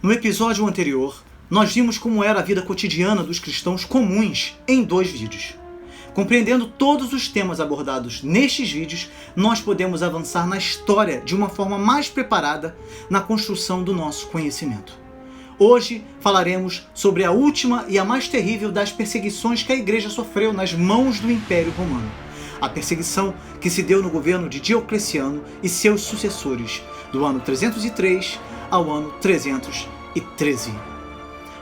No episódio anterior, nós vimos como era a vida cotidiana dos cristãos comuns em 2 vídeos. Compreendendo todos os temas abordados nestes vídeos, nós podemos avançar na história de uma forma mais preparada na construção do nosso conhecimento. Hoje falaremos sobre a última e a mais terrível das perseguições que a igreja sofreu nas mãos do Império Romano. A perseguição que se deu no governo de Diocleciano e seus sucessores, do ano 303 ao ano 313.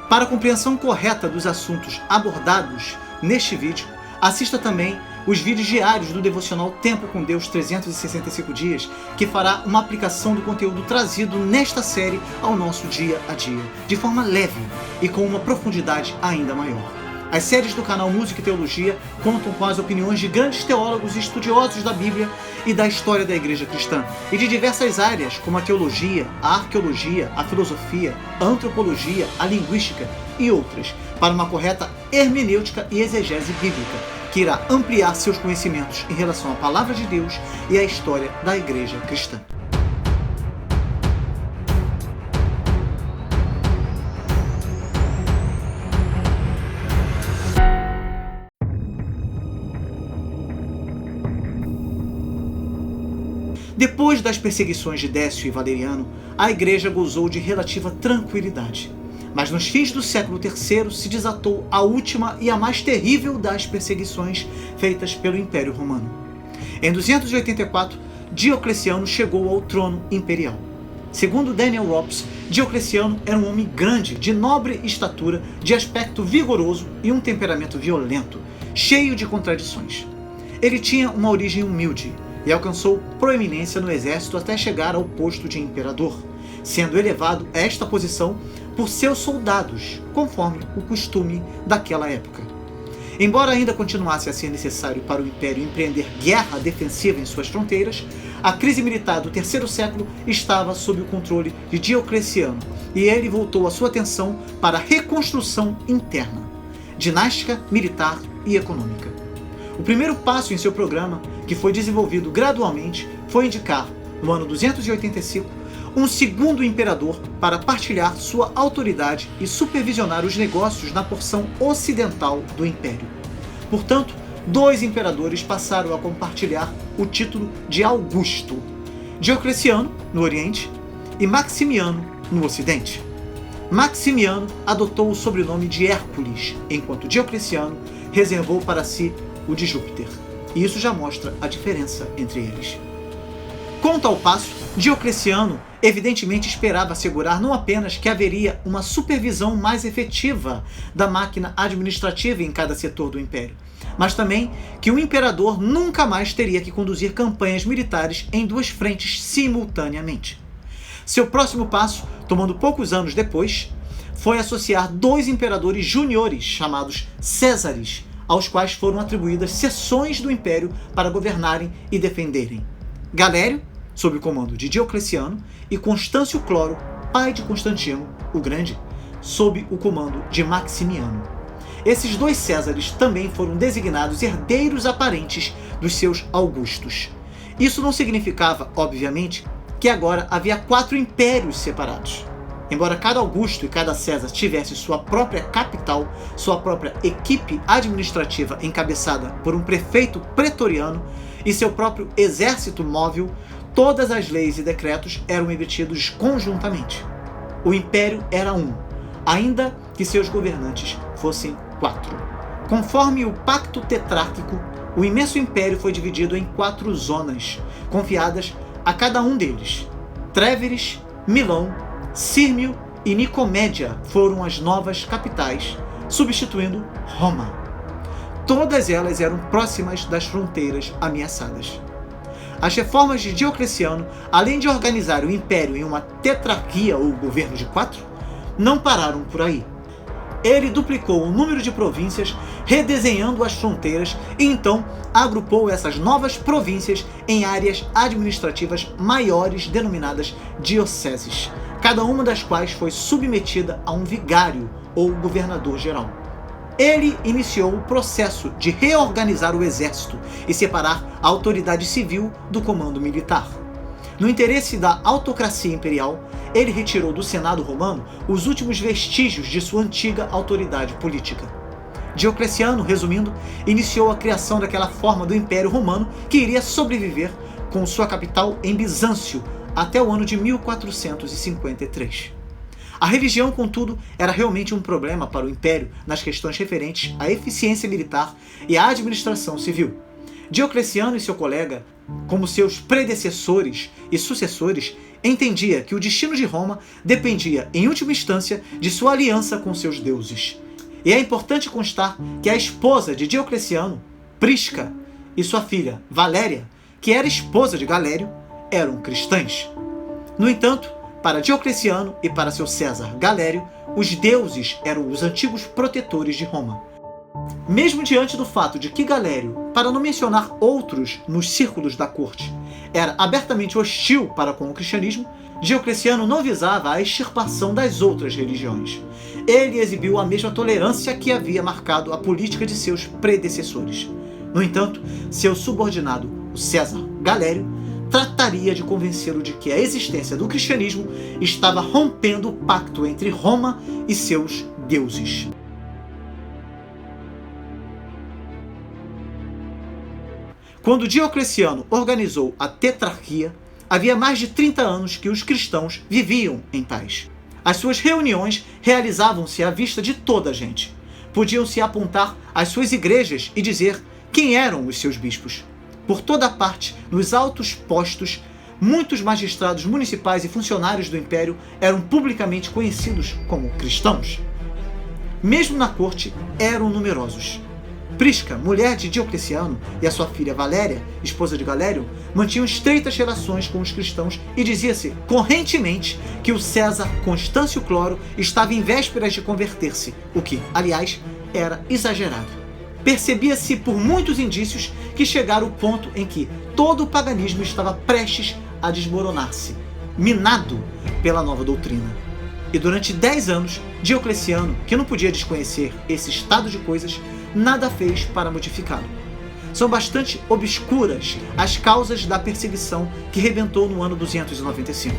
Para a compreensão correta dos assuntos abordados neste vídeo, assista também os vídeos diários do devocional Tempo com Deus 365 dias, que fará uma aplicação do conteúdo trazido nesta série ao nosso dia a dia, de forma leve e com uma profundidade ainda maior. As séries do canal Música e Teologia contam com as opiniões de grandes teólogos e estudiosos da Bíblia e da história da igreja cristã, e de diversas áreas como a teologia, a arqueologia, a filosofia, a antropologia, a linguística e outras, para uma correta hermenêutica e exegese bíblica, que irá ampliar seus conhecimentos em relação à palavra de Deus e à história da igreja cristã. Depois das perseguições de Décio e Valeriano, a igreja gozou de relativa tranquilidade. Mas nos fins do século III se desatou a última e a mais terrível das perseguições feitas pelo Império Romano. Em 284, Diocleciano chegou ao trono imperial. Segundo Daniel Rops, Diocleciano era um homem grande, de nobre estatura, de aspecto vigoroso e um temperamento violento, cheio de contradições. Ele tinha uma origem humilde e alcançou proeminência no exército até chegar ao posto de imperador, sendo elevado a esta posição por seus soldados, conforme o costume daquela época. Embora ainda continuasse a ser necessário para o Império empreender guerra defensiva em suas fronteiras, a crise militar do terceiro século estava sob o controle de Diocleciano, e ele voltou a sua atenção para a reconstrução interna, dinástica, militar e econômica. O primeiro passo em seu programa, que foi desenvolvido gradualmente, foi indicar, no ano 285, um segundo imperador para partilhar sua autoridade e supervisionar os negócios na porção ocidental do império. Portanto, 2 imperadores passaram a compartilhar o título de Augusto: Diocleciano, no Oriente, e Maximiano, no Ocidente. Maximiano adotou o sobrenome de Hércules, enquanto Diocleciano reservou para si o de Júpiter. E isso já mostra a diferença entre eles. Com tal passo, Diocleciano evidentemente esperava assegurar não apenas que haveria uma supervisão mais efetiva da máquina administrativa em cada setor do império, mas também que o imperador nunca mais teria que conduzir campanhas militares em 2 frentes simultaneamente. Seu próximo passo, tomando poucos anos depois, foi associar 2 imperadores juniores chamados Césares, aos quais foram atribuídas seções do império para governarem e defenderem: Galério, sob o comando de Diocleciano, e Constâncio Cloro, pai de Constantino o Grande, sob o comando de Maximiano. Esses 2 Césares também foram designados herdeiros aparentes dos seus Augustos. Isso não significava, obviamente, que agora havia 4 impérios separados. Embora cada Augusto e cada César tivesse sua própria capital, sua própria equipe administrativa encabeçada por um prefeito pretoriano e seu próprio exército móvel, todas as leis e decretos eram emitidos conjuntamente. O império era um, ainda que seus governantes fossem 4. Conforme o pacto tetrárquico, o imenso império foi dividido em 4 zonas, confiadas a cada um deles. Tréveris, Milão, Sírmio e Nicomédia foram as novas capitais, substituindo Roma. Todas elas eram próximas das fronteiras ameaçadas. As reformas de Diocleciano, além de organizar o império em uma tetrarquia ou governo de 4, não pararam por aí. Ele duplicou o número de províncias, redesenhando as fronteiras, e então agrupou essas novas províncias em áreas administrativas maiores denominadas dioceses, cada uma das quais foi submetida a um vigário ou governador-geral. Ele iniciou o processo de reorganizar o exército e separar a autoridade civil do comando militar. No interesse da autocracia imperial, ele retirou do Senado romano os últimos vestígios de sua antiga autoridade política. Diocleciano, resumindo, iniciou a criação daquela forma do Império Romano que iria sobreviver com sua capital em Bizâncio até o ano de 1453. A religião, contudo, era realmente um problema para o Império nas questões referentes à eficiência militar e à administração civil. Diocleciano e seu colega, como seus predecessores e sucessores, entendia que o destino de Roma dependia, em última instância, de sua aliança com seus deuses. E é importante constar que a esposa de Diocleciano, Prisca, e sua filha, Valéria, que era esposa de Galério, eram cristãs. No entanto, para Diocleciano e para seu César Galério, os deuses eram os antigos protetores de Roma. Mesmo diante do fato de que Galério, para não mencionar outros nos círculos da corte, era abertamente hostil para com o cristianismo, Diocleciano não visava a extirpação das outras religiões. Ele exibiu a mesma tolerância que havia marcado a política de seus predecessores. No entanto, seu subordinado, o César Galério, trataria de convencê-lo de que a existência do cristianismo estava rompendo o pacto entre Roma e seus deuses. Quando Diocleciano organizou a tetrarquia, havia mais de 30 anos que os cristãos viviam em paz. As suas reuniões realizavam-se à vista de toda a gente. Podiam-se apontar às suas igrejas e dizer quem eram os seus bispos. Por toda parte, nos altos postos, muitos magistrados municipais e funcionários do império eram publicamente conhecidos como cristãos. Mesmo na corte, eram numerosos. Prisca, mulher de Diocleciano, e a sua filha Valéria, esposa de Galério, mantinham estreitas relações com os cristãos e dizia-se correntemente que o César Constâncio Cloro estava em vésperas de converter-se, o que, aliás, era exagerado. Percebia-se por muitos indícios que chegara o ponto em que todo o paganismo estava prestes a desmoronar-se, minado pela nova doutrina. E durante 10 anos, Diocleciano, que não podia desconhecer esse estado de coisas, nada fez para modificá-lo. São bastante obscuras as causas da perseguição que rebentou no ano 295.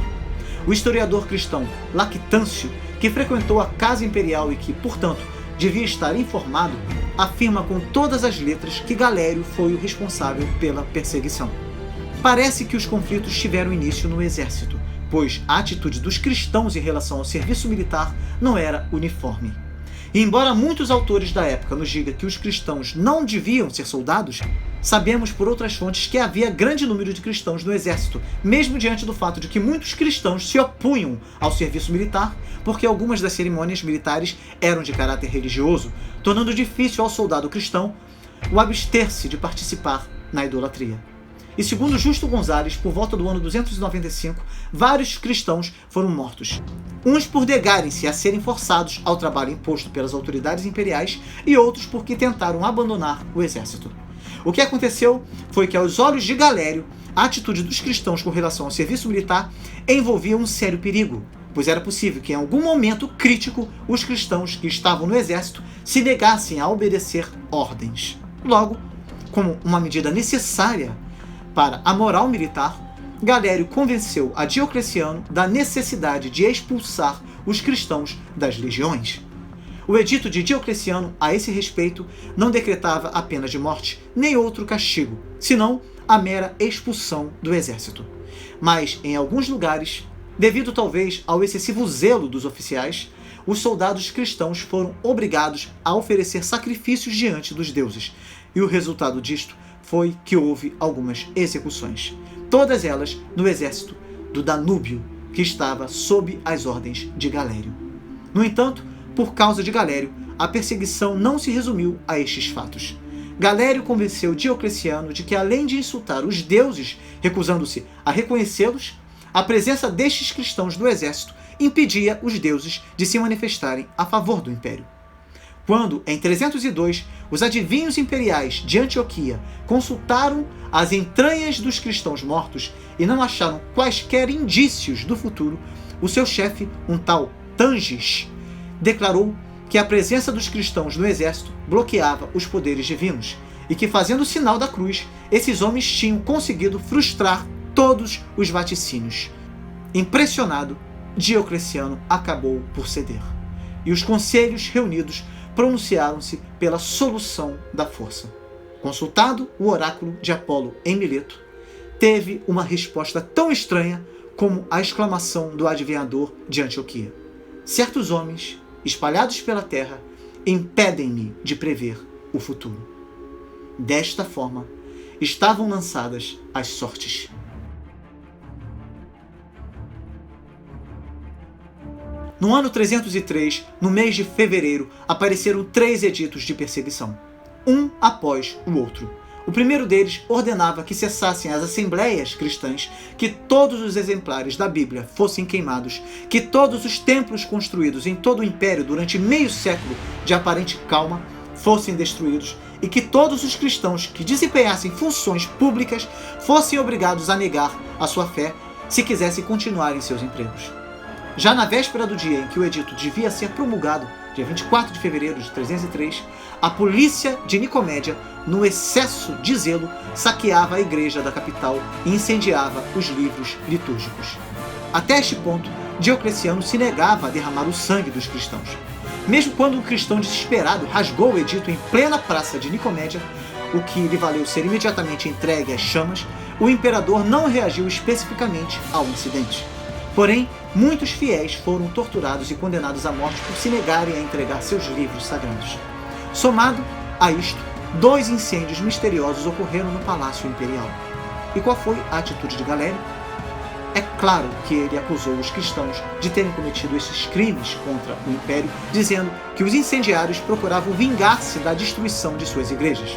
O historiador cristão Lactâncio, que frequentou a casa imperial e que, portanto, devia estar informado, afirma com todas as letras que Galério foi o responsável pela perseguição. Parece que os conflitos tiveram início no exército, pois a atitude dos cristãos em relação ao serviço militar não era uniforme. E embora muitos autores da época nos digam que os cristãos não deviam ser soldados, sabemos por outras fontes que havia grande número de cristãos no exército, mesmo diante do fato de que muitos cristãos se opunham ao serviço militar, porque algumas das cerimônias militares eram de caráter religioso, tornando difícil ao soldado cristão o abster-se de participar na idolatria. E segundo Justo Gonzalez, por volta do ano 295, vários cristãos foram mortos. Uns por negarem-se a serem forçados ao trabalho imposto pelas autoridades imperiais e outros porque tentaram abandonar o exército. O que aconteceu foi que, aos olhos de Galério, a atitude dos cristãos com relação ao serviço militar envolvia um sério perigo, pois era possível que em algum momento crítico os cristãos que estavam no exército se negassem a obedecer ordens. Logo, como uma medida necessária para a moral militar, Galério convenceu a Diocleciano da necessidade de expulsar os cristãos das legiões. O edito de Diocleciano, a esse respeito, não decretava a pena de morte nem outro castigo, senão a mera expulsão do exército. Mas, em alguns lugares, devido talvez ao excessivo zelo dos oficiais, os soldados cristãos foram obrigados a oferecer sacrifícios diante dos deuses, e o resultado disto foi que houve algumas execuções, todas elas no exército do Danúbio, que estava sob as ordens de Galério. No entanto, por causa de Galério, a perseguição não se resumiu a estes fatos. Galério convenceu Diocleciano de que, além de insultar os deuses, recusando-se a reconhecê-los, a presença destes cristãos no exército impedia os deuses de se manifestarem a favor do império. Quando, em 302, os adivinhos imperiais de Antioquia consultaram as entranhas dos cristãos mortos e não acharam quaisquer indícios do futuro, o seu chefe, um tal Tangis, declarou que a presença dos cristãos no exército bloqueava os poderes divinos e que, fazendo o sinal da cruz, esses homens tinham conseguido frustrar todos os vaticínios. Impressionado, Diocleciano acabou por ceder, e os conselhos reunidos pronunciaram-se pela solução da força. Consultado o oráculo de Apolo em Mileto, teve uma resposta tão estranha como a exclamação do adivinhador de Antioquia: certos homens, espalhados pela terra, impedem-me de prever o futuro. Desta forma, estavam lançadas as sortes. No ano 303, no mês de fevereiro, apareceram 3 editos de perseguição, um após o outro. O primeiro deles ordenava que cessassem as assembleias cristãs, que todos os exemplares da Bíblia fossem queimados, que todos os templos construídos em todo o império durante meio século de aparente calma fossem destruídos e que todos os cristãos que desempenhassem funções públicas fossem obrigados a negar a sua fé se quisessem continuar em seus empregos. Já na véspera do dia em que o edito devia ser promulgado, dia 24 de fevereiro de 303, a polícia de Nicomédia, no excesso de zelo, saqueava a igreja da capital e incendiava os livros litúrgicos. Até este ponto, Diocleciano se negava a derramar o sangue dos cristãos. Mesmo quando um cristão desesperado rasgou o edito em plena praça de Nicomédia, o que lhe valeu ser imediatamente entregue às chamas, o imperador não reagiu especificamente ao incidente. Porém, muitos fiéis foram torturados e condenados à morte por se negarem a entregar seus livros sagrados. Somado a isto, 2 incêndios misteriosos ocorreram no Palácio Imperial. E qual foi a atitude de Galério? É claro que ele acusou os cristãos de terem cometido esses crimes contra o Império, dizendo que os incendiários procuravam vingar-se da destruição de suas igrejas.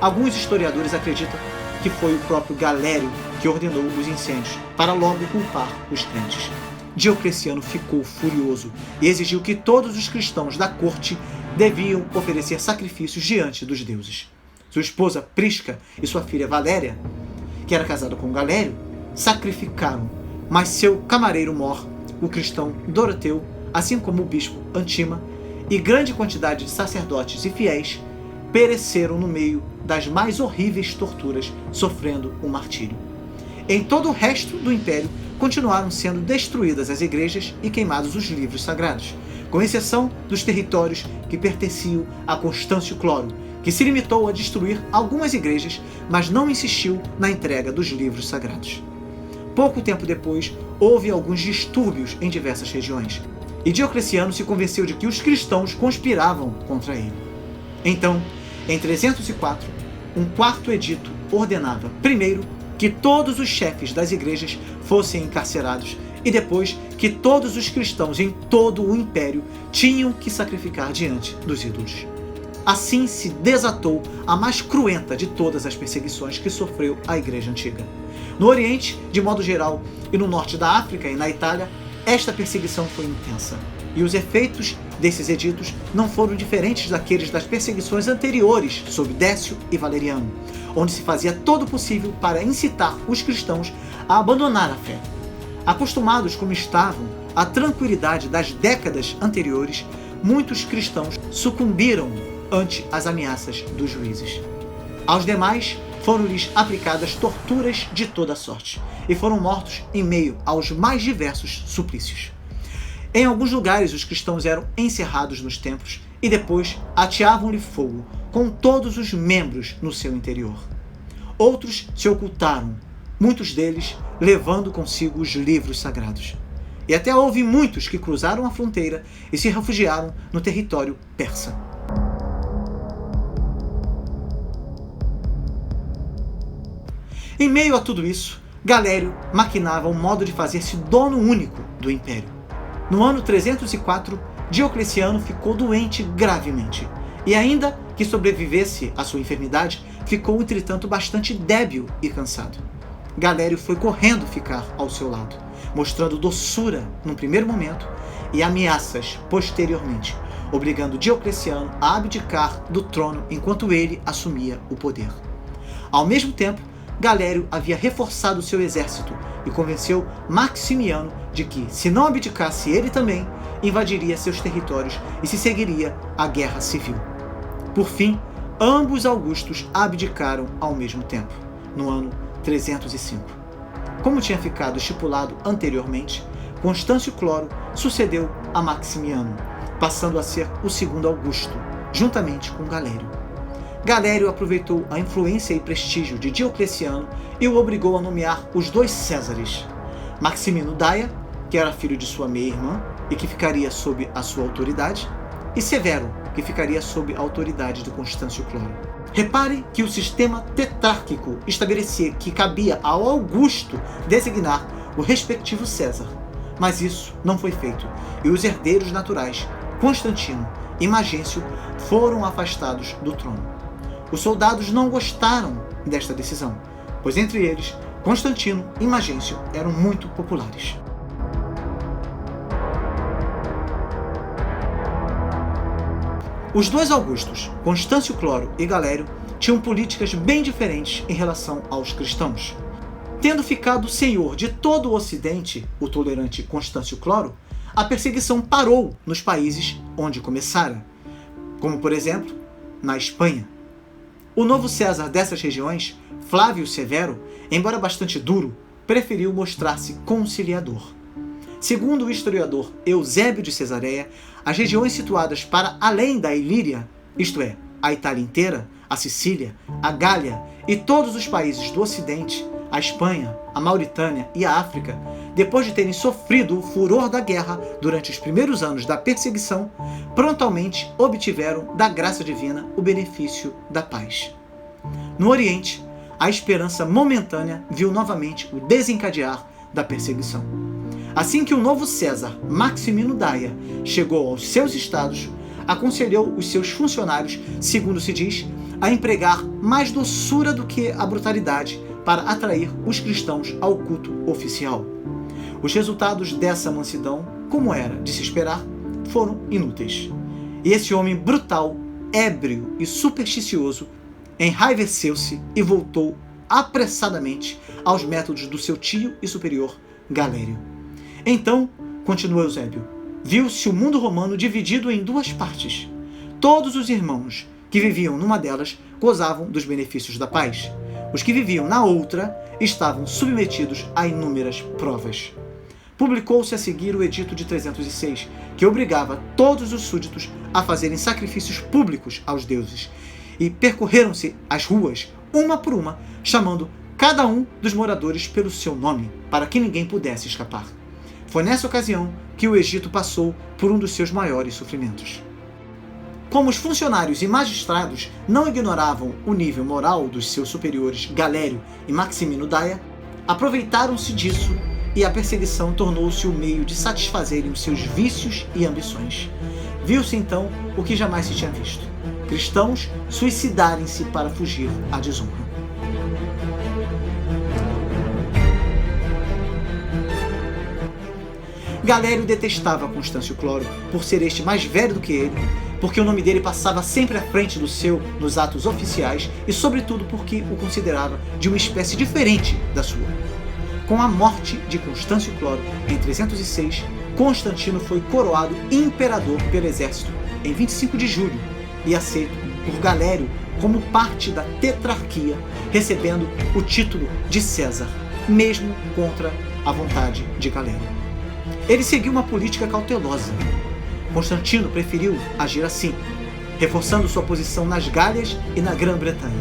Alguns historiadores acreditam que foi o próprio Galério que ordenou os incêndios, para logo culpar os crentes. Diocleciano ficou furioso e exigiu que todos os cristãos da corte deviam oferecer sacrifícios diante dos deuses. Sua esposa Prisca e sua filha Valéria, que era casada com Galério, sacrificaram, mas seu camareiro Mor, o cristão Doroteu, assim como o bispo Antima e grande quantidade de sacerdotes e fiéis, pereceram no meio das mais horríveis torturas, sofrendo o martírio. Em todo o resto do império, continuaram sendo destruídas as igrejas e queimados os livros sagrados, com exceção dos territórios que pertenciam a Constâncio Cloro, que se limitou a destruir algumas igrejas, mas não insistiu na entrega dos livros sagrados. Pouco tempo depois, houve alguns distúrbios em diversas regiões, e Diocleciano se convenceu de que os cristãos conspiravam contra ele. Então, em 304, um 4º edito ordenava, primeiro, que todos os chefes das igrejas fossem encarcerados e depois que todos os cristãos em todo o império tinham que sacrificar diante dos ídolos. Assim se desatou a mais cruenta de todas as perseguições que sofreu a Igreja Antiga. No Oriente, de modo geral, e no norte da África e na Itália, esta perseguição foi intensa. E os efeitos desses editos não foram diferentes daqueles das perseguições anteriores sob Décio e Valeriano, onde se fazia todo o possível para incitar os cristãos a abandonar a fé. Acostumados como estavam à tranquilidade das décadas anteriores, muitos cristãos sucumbiram ante as ameaças dos juízes. Aos demais foram-lhes aplicadas torturas de toda sorte, e foram mortos em meio aos mais diversos suplícios. Em alguns lugares os cristãos eram encerrados nos templos e depois ateavam-lhe fogo com todos os membros no seu interior. Outros se ocultaram, muitos deles levando consigo os livros sagrados. E até houve muitos que cruzaram a fronteira e se refugiaram no território persa. Em meio a tudo isso, Galério maquinava um modo de fazer-se dono único do império. No ano 304, Diocleciano ficou doente gravemente, e ainda que sobrevivesse à sua enfermidade, ficou entretanto bastante débil e cansado. Galério foi correndo ficar ao seu lado, mostrando doçura num primeiro momento e ameaças posteriormente, obrigando Diocleciano a abdicar do trono enquanto ele assumia o poder. Ao mesmo tempo, Galério havia reforçado seu exército e convenceu Maximiano de que, se não abdicasse ele também, invadiria seus territórios e se seguiria a guerra civil. Por fim, ambos Augustos abdicaram ao mesmo tempo, no ano 305. Como tinha ficado estipulado anteriormente, Constâncio Cloro sucedeu a Maximiano, passando a ser o segundo Augusto, juntamente com Galério. Galério aproveitou a influência e prestígio de Diocleciano e o obrigou a nomear os 2 Césares, Maximino Daia, que era filho de sua meia-irmã e que ficaria sob a sua autoridade, e Severo, que ficaria sob a autoridade de Constâncio Cloro. Repare que o sistema tetrárquico estabelecia que cabia ao Augusto designar o respectivo César, mas isso não foi feito, e os herdeiros naturais, Constantino e Magêncio, foram afastados do trono. Os soldados não gostaram desta decisão, pois entre eles, Constantino e Magêncio eram muito populares. Os 2 Augustos, Constâncio Cloro e Galério, tinham políticas bem diferentes em relação aos cristãos. Tendo ficado senhor de todo o Ocidente, o tolerante Constâncio Cloro, a perseguição parou nos países onde começara, como por exemplo, na Espanha. O novo César dessas regiões, Flávio Severo, embora bastante duro, preferiu mostrar-se conciliador. Segundo o historiador Eusébio de Cesareia, as regiões situadas para além da Ilíria, isto é, a Itália inteira, a Sicília, a Gália e todos os países do Ocidente, a Espanha, a Mauritânia e a África, depois de terem sofrido o furor da guerra durante os primeiros anos da perseguição, prontamente obtiveram da graça divina o benefício da paz. No Oriente, a esperança momentânea viu novamente o desencadear da perseguição. Assim que o novo César, Maximino Daia, chegou aos seus estados, aconselhou os seus funcionários, segundo se diz, a empregar mais doçura do que a brutalidade para atrair os cristãos ao culto oficial. Os resultados dessa mansidão, como era de se esperar, foram inúteis. E esse homem brutal, ébrio e supersticioso enraiveceu-se e voltou apressadamente aos métodos do seu tio e superior Galério. Então, continua Eusébio, viu-se o mundo romano dividido em 2 partes. Todos os irmãos que viviam numa delas gozavam dos benefícios da paz. Os que viviam na outra estavam submetidos a inúmeras provas. Publicou-se a seguir o Edito de 306, que obrigava todos os súditos a fazerem sacrifícios públicos aos deuses, e percorreram-se as ruas, uma por uma, chamando cada um dos moradores pelo seu nome, para que ninguém pudesse escapar. Foi nessa ocasião que o Egito passou por um dos seus maiores sofrimentos. Como os funcionários e magistrados não ignoravam o nível moral dos seus superiores Galério e Maximino Daia, aproveitaram-se disso e a perseguição tornou-se o meio de satisfazerem os seus vícios e ambições. Viu-se então o que jamais se tinha visto: cristãos suicidarem-se para fugir à desonra. Galério detestava Constâncio Cloro por ser este mais velho do que ele, porque o nome dele passava sempre à frente do seu nos atos oficiais e, sobretudo, porque o considerava de uma espécie diferente da sua. Com a morte de Constâncio Cloro em 306, Constantino foi coroado imperador pelo exército em 25 de julho e aceito por Galério como parte da tetrarquia, recebendo o título de César, mesmo contra a vontade de Galério. Ele seguiu uma política cautelosa. Constantino preferiu agir assim, reforçando sua posição nas Gálias e na Grã-Bretanha.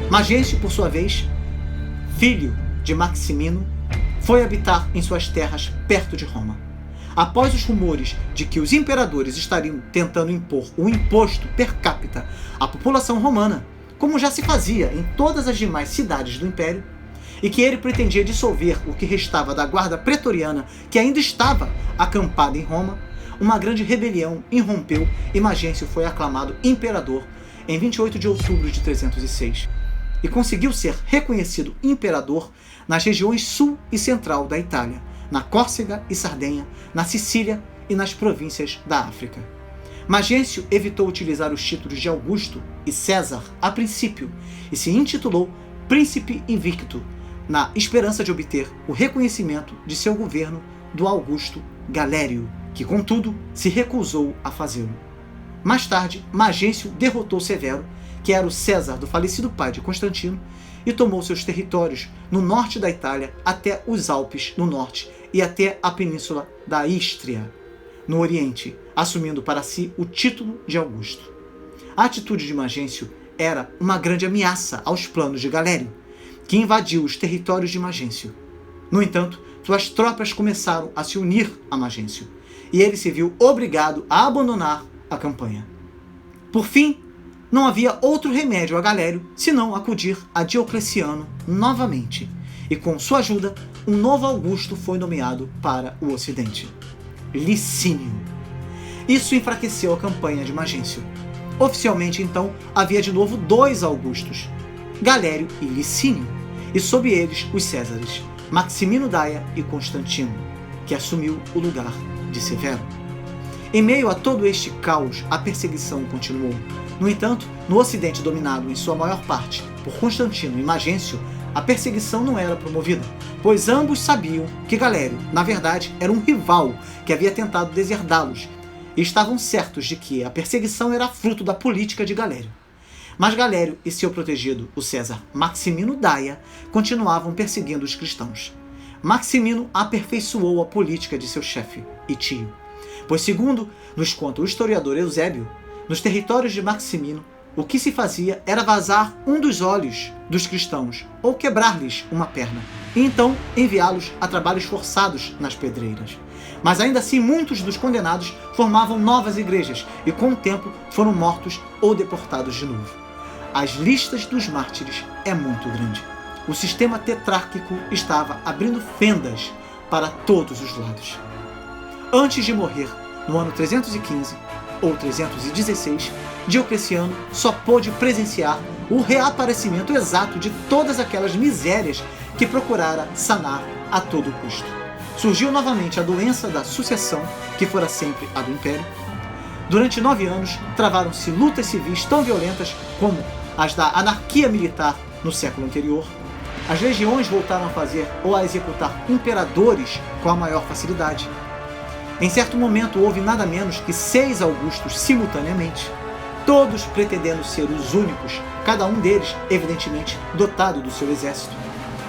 Magêncio, por sua vez, filho de Maximino, foi habitar em suas terras perto de Roma. Após os rumores de que os imperadores estariam tentando impor um imposto per capita à população romana, como já se fazia em todas as demais cidades do Império, e que ele pretendia dissolver o que restava da guarda pretoriana que ainda estava acampada em Roma, uma grande rebelião irrompeu e Magêncio foi aclamado imperador em 28 de outubro de 306 e conseguiu ser reconhecido imperador nas regiões sul e central da Itália, na Córcega e Sardenha, na Sicília e nas províncias da África. Magêncio evitou utilizar os títulos de Augusto e César a princípio e se intitulou Príncipe Invicto, na esperança de obter o reconhecimento de seu governo do Augusto Galério, que, contudo, se recusou a fazê-lo. Mais tarde, Magêncio derrotou Severo, que era o César do falecido pai de Constantino, e tomou seus territórios no norte da Itália até os Alpes no norte e até a península da Ístria, no oriente, assumindo para si o título de Augusto. A atitude de Magêncio era uma grande ameaça aos planos de Galério, que invadiu os territórios de Magêncio. No entanto, suas tropas começaram a se unir a Magêncio, e ele se viu obrigado a abandonar a campanha. Por fim, não havia outro remédio a Galério senão acudir a Diocleciano novamente, e com sua ajuda, um novo Augusto foi nomeado para o Ocidente: Licínio. Isso enfraqueceu a campanha de Magêncio. Oficialmente, então, havia de novo 2 Augustos, Galério e Licínio, e sob eles os Césares, Maximino Daia e Constantino, que assumiu o lugar de Severo. Em meio a todo este caos, a perseguição continuou. No entanto, no Ocidente dominado em sua maior parte por Constantino e Magêncio, a perseguição não era promovida, pois ambos sabiam que Galério, na verdade, era um rival que havia tentado deserdá-los, e estavam certos de que a perseguição era fruto da política de Galério. Mas Galério e seu protegido, o César Maximino Daia, continuavam perseguindo os cristãos. Maximino aperfeiçoou a política de seu chefe e tio, pois, segundo nos conta o historiador Eusébio, nos territórios de Maximino, o que se fazia era vazar um dos olhos dos cristãos ou quebrar-lhes uma perna, e então enviá-los a trabalhos forçados nas pedreiras. Mas ainda assim, muitos dos condenados formavam novas igrejas e, com o tempo, foram mortos ou deportados de novo. As listas dos mártires é muito grande. O sistema tetrárquico estava abrindo fendas para todos os lados. Antes de morrer, no ano 315 ou 316, Diocleciano só pôde presenciar o reaparecimento exato de todas aquelas misérias que procurara sanar a todo custo. Surgiu novamente a doença da sucessão, que fora sempre a do Império. Durante 9 anos, travaram-se lutas civis tão violentas como as da anarquia militar no século anterior. As legiões voltaram a fazer ou a executar imperadores com a maior facilidade. Em certo momento houve nada menos que 6 Augustos simultaneamente, todos pretendendo ser os únicos, cada um deles, evidentemente, dotado do seu exército.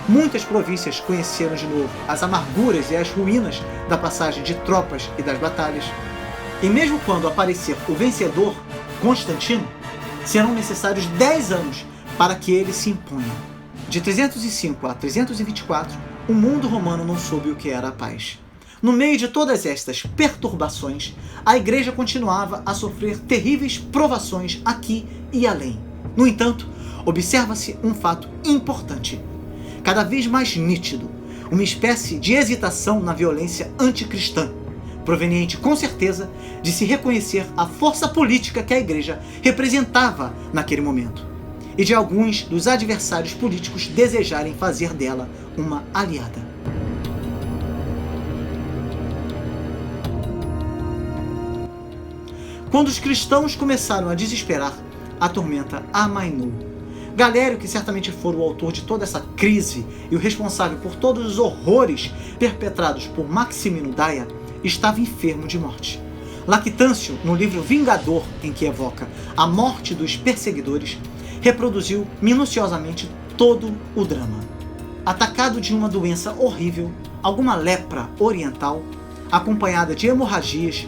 Muitas províncias conheceram de novo as amarguras e as ruínas da passagem de tropas e das batalhas. E mesmo quando aparecer o vencedor, Constantino, serão necessários 10 anos para que ele se imponha. De 305 a 324, o mundo romano não soube o que era a paz. No meio de todas estas perturbações, a Igreja continuava a sofrer terríveis provações aqui e além. No entanto, observa-se um fato importante, cada vez mais nítido, uma espécie de hesitação na violência anticristã, proveniente com certeza de se reconhecer a força política que a Igreja representava naquele momento, e de alguns dos adversários políticos desejarem fazer dela uma aliada. Quando os cristãos começaram a desesperar, a tormenta amainou. Galério, que certamente foi o autor de toda essa crise e o responsável por todos os horrores perpetrados por Maximino Daia, estava enfermo de morte. Lactâncio, no livro Vingador, em que evoca a morte dos perseguidores, reproduziu minuciosamente todo o drama. Atacado de uma doença horrível, alguma lepra oriental, acompanhada de hemorragias,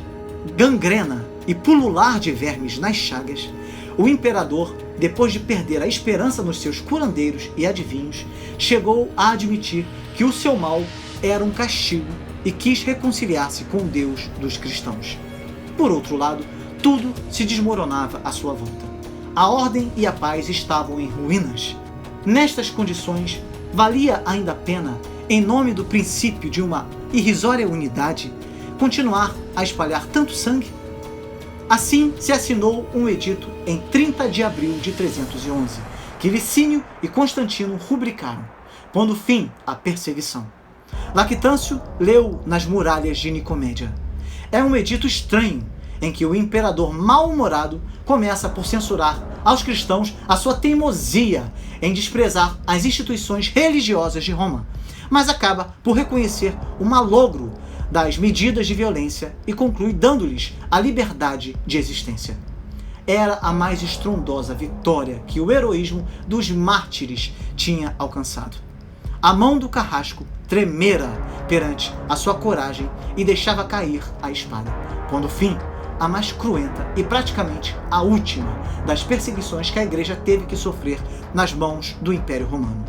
gangrena e pulular de vermes nas chagas, o imperador, depois de perder a esperança nos seus curandeiros e adivinhos, chegou a admitir que o seu mal era um castigo e quis reconciliar-se com o Deus dos cristãos. Por outro lado, tudo se desmoronava à sua volta. A ordem e a paz estavam em ruínas. Nestas condições, valia ainda a pena, em nome do princípio de uma irrisória unidade, continuar a espalhar tanto sangue? Assim se assinou um edito em 30 de abril de 311, que Licínio e Constantino rubricaram, pondo fim à perseguição. Lactâncio leu nas muralhas de Nicomédia. É um edito estranho, em que o imperador mal-humorado começa por censurar aos cristãos a sua teimosia em desprezar as instituições religiosas de Roma, mas acaba por reconhecer o malogro das medidas de violência e conclui dando-lhes a liberdade de existência. era a mais estrondosa vitória que o heroísmo dos mártires tinha alcançado. A mão do carrasco tremera perante a sua coragem e deixava cair a espada, pondo fim à mais cruenta e praticamente a última das perseguições que a igreja teve que sofrer nas mãos do Império Romano.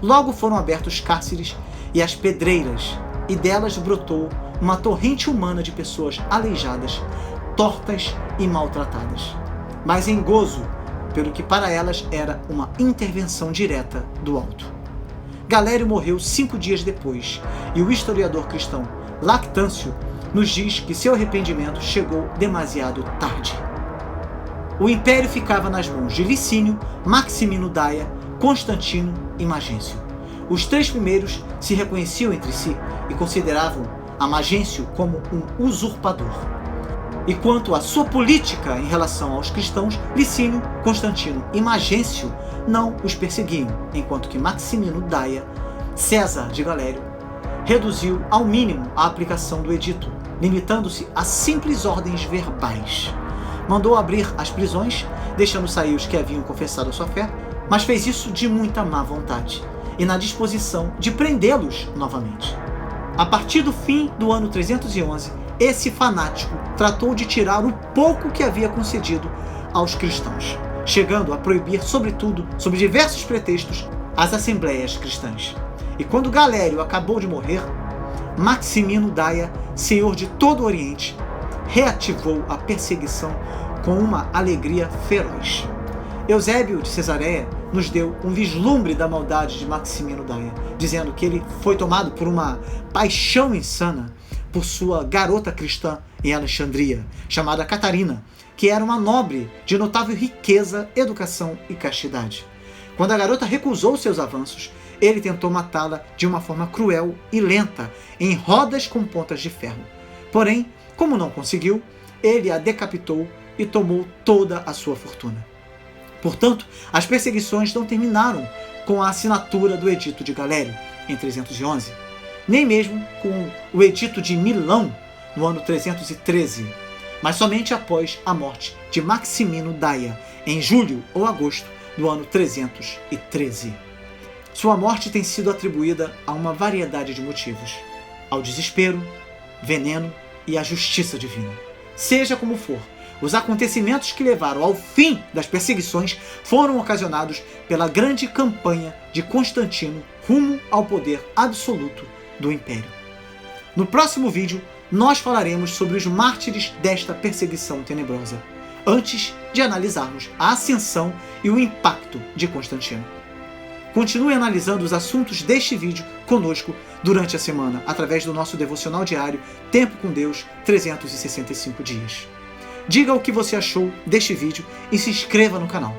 Logo foram abertos cárceres e as pedreiras, e delas brotou uma torrente humana de pessoas aleijadas, tortas e maltratadas, mas em gozo pelo que para elas era uma intervenção direta do alto. Galério morreu 5 dias depois, e o historiador cristão Lactâncio nos diz que seu arrependimento chegou demasiado tarde. O império ficava nas mãos de Licínio, Maximino Daia, Constantino e Magêncio. Os 3 primeiros se reconheciam entre si e consideravam a Magêncio como um usurpador. E quanto à sua política em relação aos cristãos, Licínio, Constantino e Magêncio não os perseguiam, enquanto que Maximino Daia, César de Galério, reduziu ao mínimo a aplicação do edito, limitando-se a simples ordens verbais. Mandou abrir as prisões, deixando sair os que haviam confessado a sua fé, mas fez isso de muita má vontade e na disposição de prendê-los novamente. A partir do fim do ano 311, esse fanático tratou de tirar o pouco que havia concedido aos cristãos, chegando a proibir, sobretudo, sob diversos pretextos, as assembleias cristãs. E quando Galério acabou de morrer, Maximino Daia, senhor de todo o Oriente, reativou a perseguição com uma alegria feroz. Eusébio de Cesareia nos deu um vislumbre da maldade de Maximino Daia, dizendo que ele foi tomado por uma paixão insana por sua garota cristã em Alexandria, chamada Catarina, que era uma nobre de notável riqueza, educação e castidade. Quando a garota recusou seus avanços, ele tentou matá-la de uma forma cruel e lenta, em rodas com pontas de ferro. Porém, como não conseguiu, ele a decapitou e tomou toda a sua fortuna. Portanto, as perseguições não terminaram com a assinatura do Edito de Galério, em 311, nem mesmo com o Edito de Milão, no ano 313, mas somente após a morte de Maximino Daia, em julho ou agosto do ano 313. Sua morte tem sido atribuída a uma variedade de motivos: ao desespero, veneno e à justiça divina. Seja como for, os acontecimentos que levaram ao fim das perseguições foram ocasionados pela grande campanha de Constantino rumo ao poder absoluto do Império. No próximo vídeo, nós falaremos sobre os mártires desta perseguição tenebrosa, antes de analisarmos a ascensão e o impacto de Constantino. Continue analisando os assuntos deste vídeo conosco durante a semana, através do nosso devocional diário Tempo com Deus 365 dias. Diga o que você achou deste vídeo e se inscreva no canal.